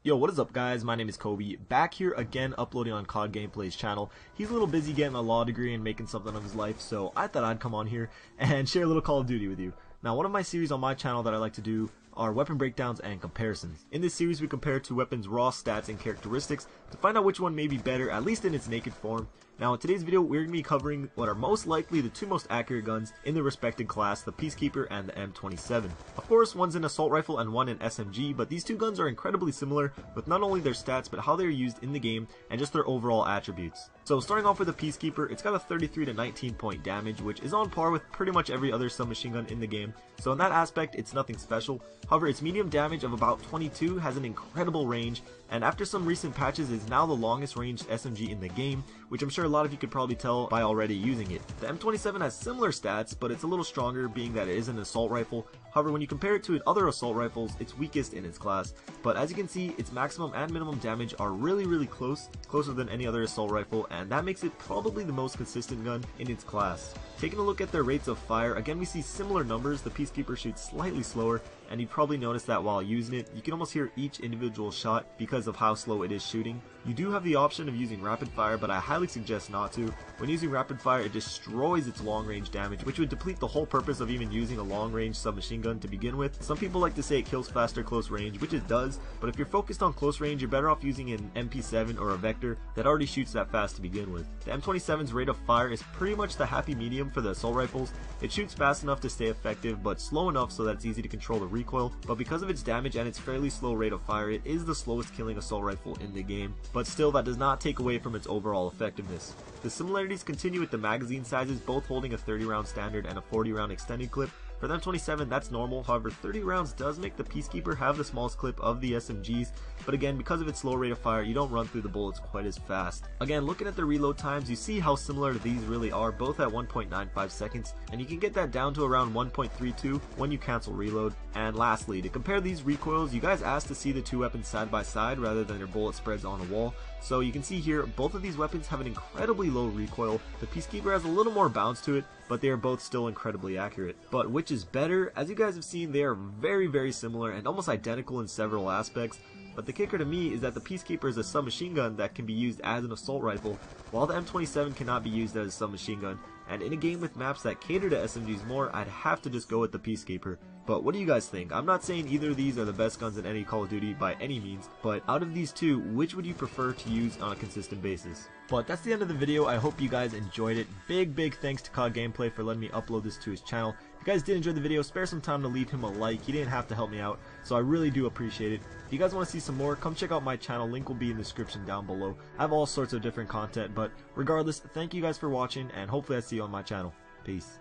Yo, what is up guys? My name is Kobe, back here again uploading on COD Gameplay's channel. He's a little busy getting a law degree and making something of his life, so I thought I'd come on here and share a little Call of Duty with you. Now, one of my series on my channel that I like to do are weapon breakdowns and comparisons. In this series we compare two weapons' raw stats and characteristics to find out which one may be better, at least in its naked form. Now in today's video we're going to be covering what are most likely the two most accurate guns in the respected class, the Peacekeeper and the M27. Of course, one's an assault rifle and one an SMG, but these two guns are incredibly similar with not only their stats but how they are used in the game and just their overall attributes. So starting off with the Peacekeeper, it's got a 33 to 19 point damage, which is on par with pretty much every other submachine gun in the game, so in that aspect it's nothing special. However, its medium damage of about 22 has an incredible range, and after some recent patches is now the longest ranged SMG in the game, which I'm sure a lot of you could probably tell by already using it. The M27 has similar stats, but it's a little stronger being that it is an assault rifle. However, when you compare it to other assault rifles, it's weakest in its class. But as you can see, its maximum and minimum damage are really close, closer than any other assault rifle, and that makes it probably the most consistent gun in its class. Taking a look at their rates of fire, again we see similar numbers. The Peacekeeper shoots slightly slower, and you'd probably notice that while using it, you can almost hear each individual shot because of how slow it is shooting. You do have the option of using rapid fire, but I highly suggest not to. When using rapid fire, it destroys its long range damage, which would deplete the whole purpose of even using a long range submachine gun to begin with. Some people like to say it kills faster close range, which it does, but if you're focused on close range, you're better off using an M27 or a Vector that already shoots that fast to begin with. The M27's rate of fire is pretty much the happy medium for the assault rifles. It shoots fast enough to stay effective, but slow enough so that it's easy to control the recoil, but because of its damage and its fairly slow rate of fire, it is the slowest killing assault rifle in the game, but still that does not take away from its overall effectiveness. The similarities continue with the magazine sizes, both holding a 30 round standard and a 40 round extended clip. For the M27 that's normal, however 30 rounds does make the Peacekeeper have the smallest clip of the SMGs, but again because of its slow rate of fire you don't run through the bullets quite as fast. Again, looking at the reload times, you see how similar these really are, both at 1.95 seconds, and you can get that down to around 1.32 when you cancel reload. And lastly, to compare these recoils, you guys asked to see the two weapons side by side rather than their bullet spreads on a wall. So you can see here, both of these weapons have an incredibly low recoil. The Peacekeeper has a little more bounce to it, but they are both still incredibly accurate. But which is better? As you guys have seen, they are very similar and almost identical in several aspects. But the kicker to me is that the Peacekeeper is a submachine gun that can be used as an assault rifle, while the M27 cannot be used as a submachine gun. And in a game with maps that cater to SMGs more, I'd have to just go with the Peacekeeper. But what do you guys think? I'm not saying either of these are the best guns in any Call of Duty by any means, but out of these two, which would you prefer to use on a consistent basis? But that's the end of the video. I hope you guys enjoyed it. Big thanks to COD Gameplay for letting me upload this to his channel. If you guys did enjoy the video, spare some time to leave him a like. He didn't have to help me out, so I really do appreciate it. If you guys want to see some more, come check out my channel. Link will be in the description down below. I have all sorts of different content, but regardless, thank you guys for watching, and hopefully I see you on my channel. Peace.